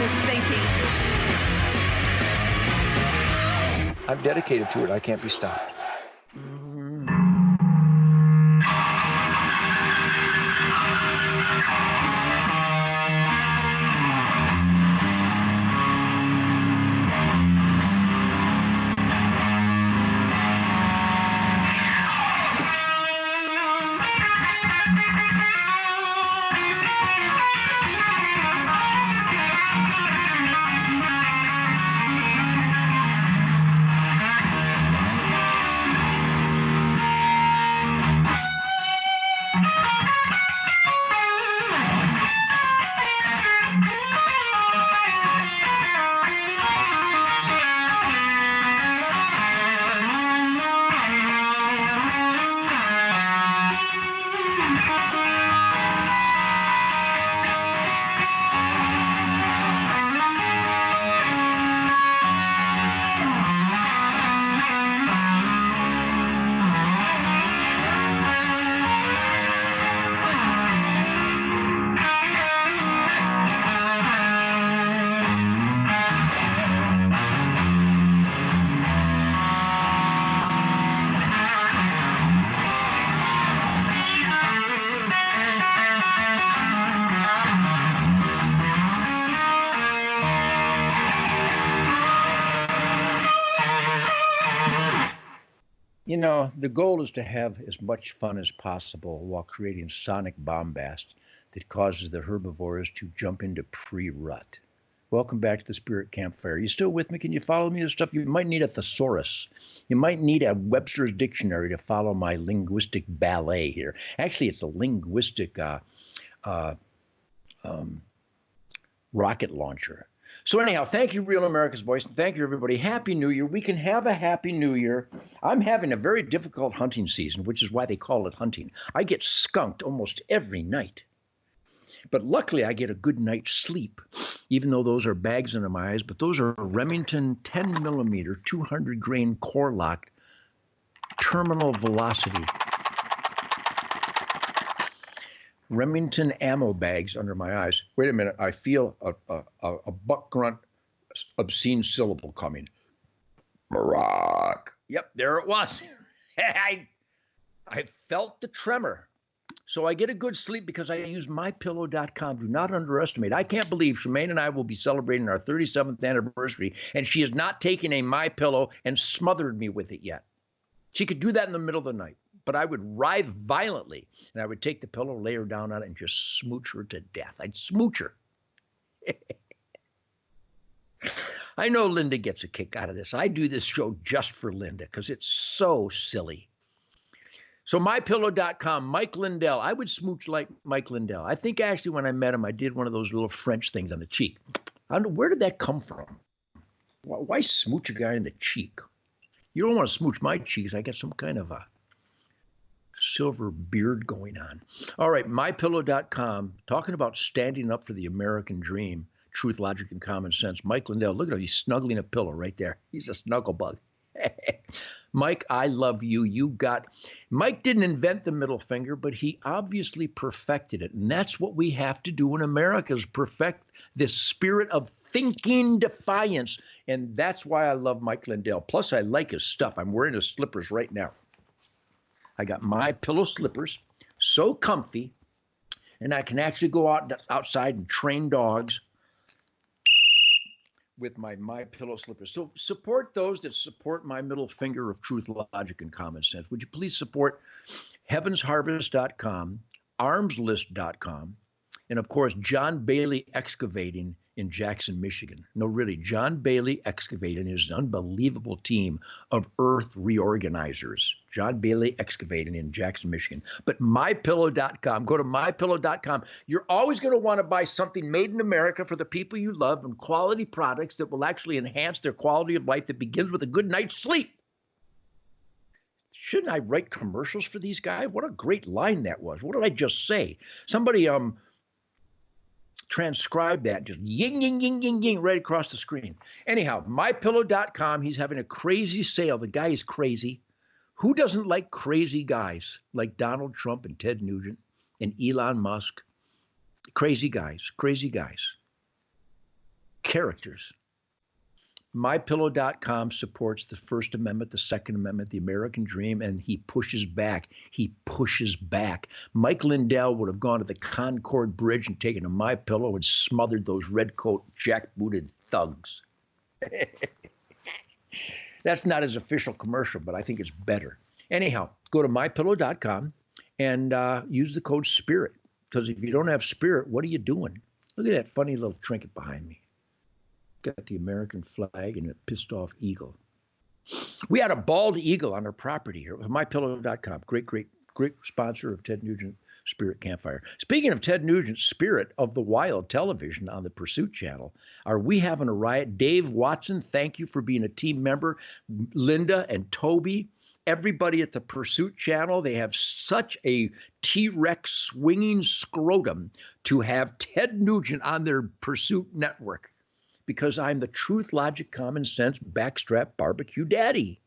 is thinking. I'm dedicated to it. I can't be stopped. You know, the goal is to have as much fun as possible while creating sonic bombast that causes the herbivores to jump into pre-rut. Welcome back to the Spirit Campfire. You still with me? Can you follow me with stuff? You might need a thesaurus. You might need a Webster's Dictionary to follow my linguistic ballet here. Actually, it's a linguistic rocket launcher. So anyhow, thank you, Real America's Voice, and thank you, everybody. Happy New Year. We can have a Happy New Year. I'm having a very difficult hunting season, which is why they call it hunting. I get skunked almost every night. But luckily, I get a good night's sleep, even though those are bags under my eyes. But those are Remington 10 millimeter, 200 grain core locked terminal velocity Remington ammo bags under my eyes. Wait a minute. I feel a buck grunt, obscene syllable coming. Barack. Yep, there it was. I felt the tremor. So I get a good sleep because I use MyPillow.com. Do not underestimate. I can't believe Shemaine and I will be celebrating our 37th anniversary, and she has not taken a MyPillow and smothered me with it yet. She could do that in the middle of the night, but I would writhe violently, and I would take the pillow, lay her down on it, and just smooch her to death. I'd smooch her. I know Linda gets a kick out of this. I do this show just for Linda because it's so silly. So MyPillow.com, Mike Lindell. I would smooch like Mike Lindell. I think actually when I met him, I did one of those little French things on the cheek. I don't know, where did that come from? Why smooch a guy in the cheek? You don't want to smooch my cheeks. I got some kind of a silver beard going on. All right, MyPillow.com, talking about standing up for the American dream, truth, logic, and common sense. Mike Lindell, look at him. He's snuggling a pillow right there. He's a snuggle bug. Mike, I love you. Mike didn't invent the middle finger, but he obviously perfected it. And that's what we have to do in America, is perfect this spirit of thinking defiance. And that's why I love Mike Lindell. Plus, I like his stuff. I'm wearing his slippers right now. I got MyPillow slippers, so comfy, and I can actually go outside and train dogs with my MyPillow slippers. So support those that support my middle finger of truth, logic, and common sense. Would you please support heavensharvest.com, armslist.com, and of course, John Bailey Excavating in Jackson, Michigan. No, really, John Bailey Excavating is an unbelievable team of earth reorganizers. John Bailey Excavating in Jackson, Michigan. But MyPillow.com, go to MyPillow.com. You're always going to want to buy something made in America for the people you love, and quality products that will actually enhance their quality of life that begins with a good night's sleep. Shouldn't I write commercials for these guys? What a great line that was. What did I just say? Somebody transcribe that, just ying, ying, ying, ying, ying, right across the screen. Anyhow, MyPillow.com, he's having a crazy sale. The guy is crazy. Who doesn't like crazy guys like Donald Trump and Ted Nugent and Elon Musk? Crazy guys, crazy guys. characters. MyPillow.com supports the First Amendment, the Second Amendment, the American dream, and he pushes back. He pushes back. Mike Lindell would have gone to the Concord Bridge and taken a MyPillow and smothered those redcoat, jackbooted thugs. That's not his official commercial, but I think it's better. Anyhow, go to MyPillow.com and use the code SPIRIT, because if you don't have spirit, what are you doing? Look at that funny little trinket behind me. Got the American flag and a pissed off eagle. We had a bald eagle on our property here with MyPillow.com. Great sponsor of Ted Nugent Spirit Campfire. Speaking of Ted Nugent Spirit of the Wild television on the Pursuit channel, are we having a riot? Dave Watson, thank you for being a team member. Linda and Toby, everybody at the Pursuit channel, they have such a T-Rex swinging scrotum to have Ted Nugent on their Pursuit network. Because I'm the truth, logic, common sense, backstrap barbecue daddy.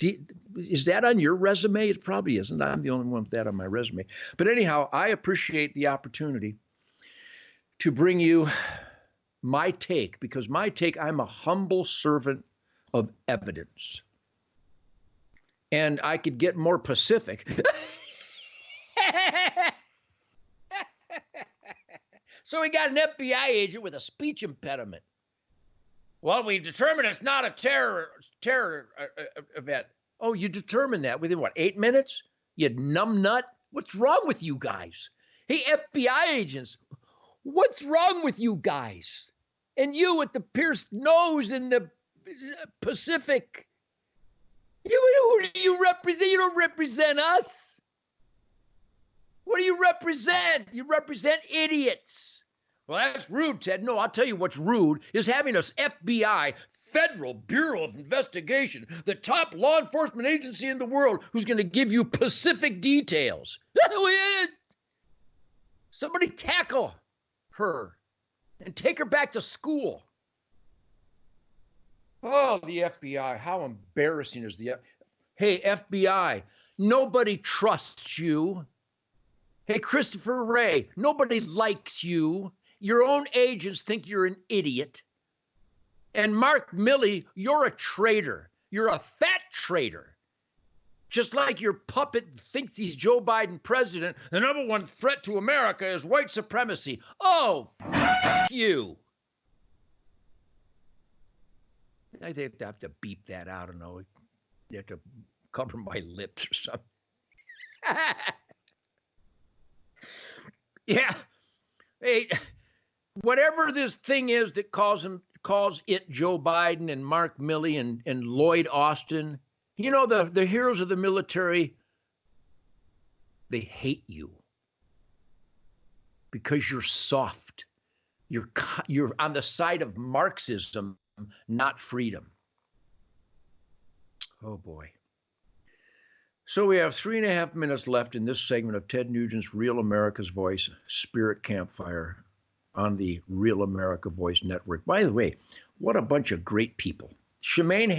Is that on your resume? It probably isn't. I'm the only one with that on my resume. But anyhow, I appreciate the opportunity to bring you my take, because my take, I'm a humble servant of evidence. And I could get more Pacific. So we got an FBI agent with a speech impediment. Well, we determined it's not a terror event. Oh, you determined that within what, 8 minutes? You numb nut? What's wrong with you guys? Hey, FBI agents, what's wrong with you guys? And you with the pierced nose in the Pacific. Who do you represent? You don't represent us. What do you represent? You represent idiots. Well, that's rude, Ted. No, I'll tell you what's rude is having us FBI, Federal Bureau of Investigation, the top law enforcement agency in the world, who's going to give you Pacific details. Somebody tackle her and take her back to school. Oh, the FBI, how embarrassing is the FBI? Hey, FBI, nobody trusts you. Hey, Christopher Wray, nobody likes you. Your own agents think you're an idiot. And Mark Milley, you're a traitor. You're a fat traitor. Just like your puppet thinks he's Joe Biden president, the number one threat to America is white supremacy. Oh, you. I have to beep that out. I don't know. You have to cover my lips or something. Yeah. Hey, whatever this thing is that calls it Joe Biden and Mark Milley and Lloyd Austin, you know, the heroes of the military, they hate you because you're soft. You're on the side of Marxism, not freedom. Oh, boy. So we have 3.5 minutes left in this segment of Ted Nugent's Real America's Voice Spirit Campfire on the Real America Voice Network. By the way, what a bunch of great people. Shemaine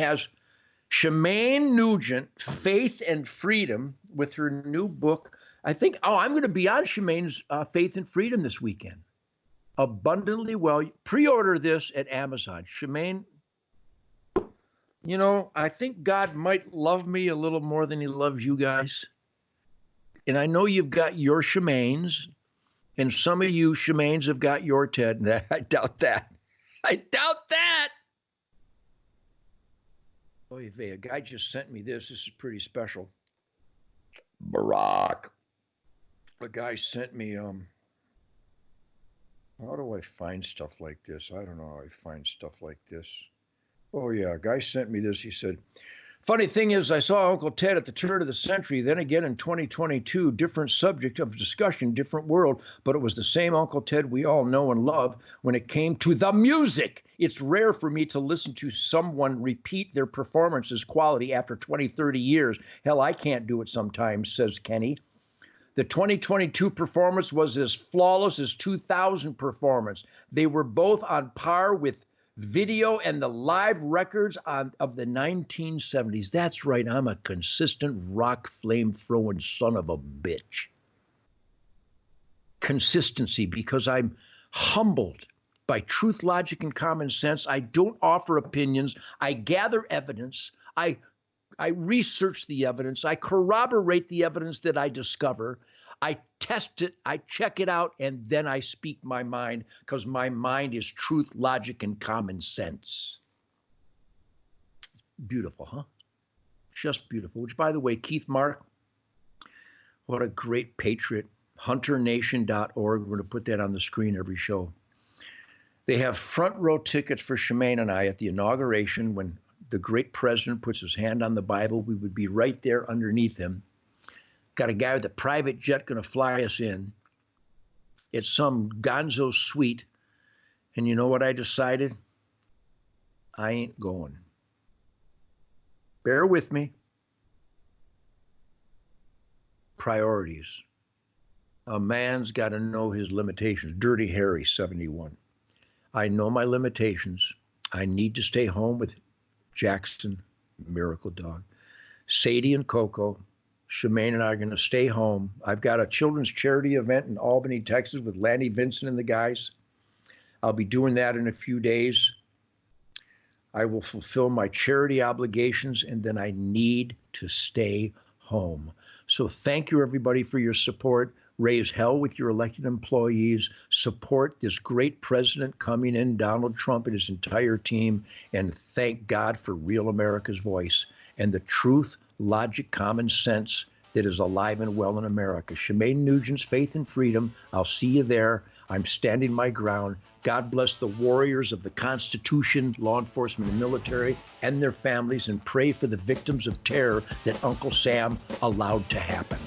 Nugent, Faith and Freedom, with her new book. I'm going to be on Shemaine's Faith and Freedom this weekend. Abundantly Well. Pre-order this at Amazon. Shemaine, you know, I think God might love me a little more than he loves you guys. And I know you've got your Shemaines, and some of you Shemaines have got your Ted. I doubt that. I doubt that. Oy vey, a guy just sent me this. This is pretty special. Barack. A guy sent me, how do I find stuff like this? I don't know how I find stuff like this. Oh, yeah, a guy sent me this. He said, funny thing is, I saw Uncle Ted at the turn of the century, then again in 2022, different subject of discussion, different world, but it was the same Uncle Ted we all know and love when it came to the music. It's rare for me to listen to someone repeat their performance's quality after 20, 30 years. Hell, I can't do it sometimes, says Kenny. The 2022 performance was as flawless as 2000 performance. They were both on par with video and the live records of the 1970s. That's right. I'm a consistent rock flame-throwing son of a bitch. Consistency, because I'm humbled by truth, logic, and common sense. I don't offer opinions. I gather evidence. I research the evidence. I corroborate the evidence that I discover. I test it. I check it out, and then I speak my mind, because my mind is truth, logic, and common sense. Beautiful, huh? Just beautiful. Which, by the way, Keith Mark, what a great patriot. HunterNation.org. We're going to put that on the screen every show. They have front row tickets for Shemaine and I at the inauguration when the great president puts his hand on the Bible. We would be right there underneath him. Got a guy with a private jet going to fly us in. It's some Gonzo suite. And you know what I decided? I ain't going. Bear with me. Priorities. A man's got to know his limitations. Dirty Harry, 71. I know my limitations. I need to stay home with Jackson, Miracle Dog. Sadie and Coco. Shemaine and I are going to stay home. I've got a children's charity event in Albany, Texas with Lanny Vincent and the guys. I'll be doing that in a few days. I will fulfill my charity obligations, and then I need to stay home. So thank you, everybody, for your support. Raise hell with your elected employees. Support this great president coming in, Donald Trump and his entire team. And thank God for real America's voice and the truth, logic, common sense that is alive and well in America. Shemaine Nugent's Faith and Freedom. I'll see you there. I'm standing my ground. God bless the warriors of the Constitution, law enforcement, and military, and their families, and pray for the victims of terror that Uncle Sam allowed to happen.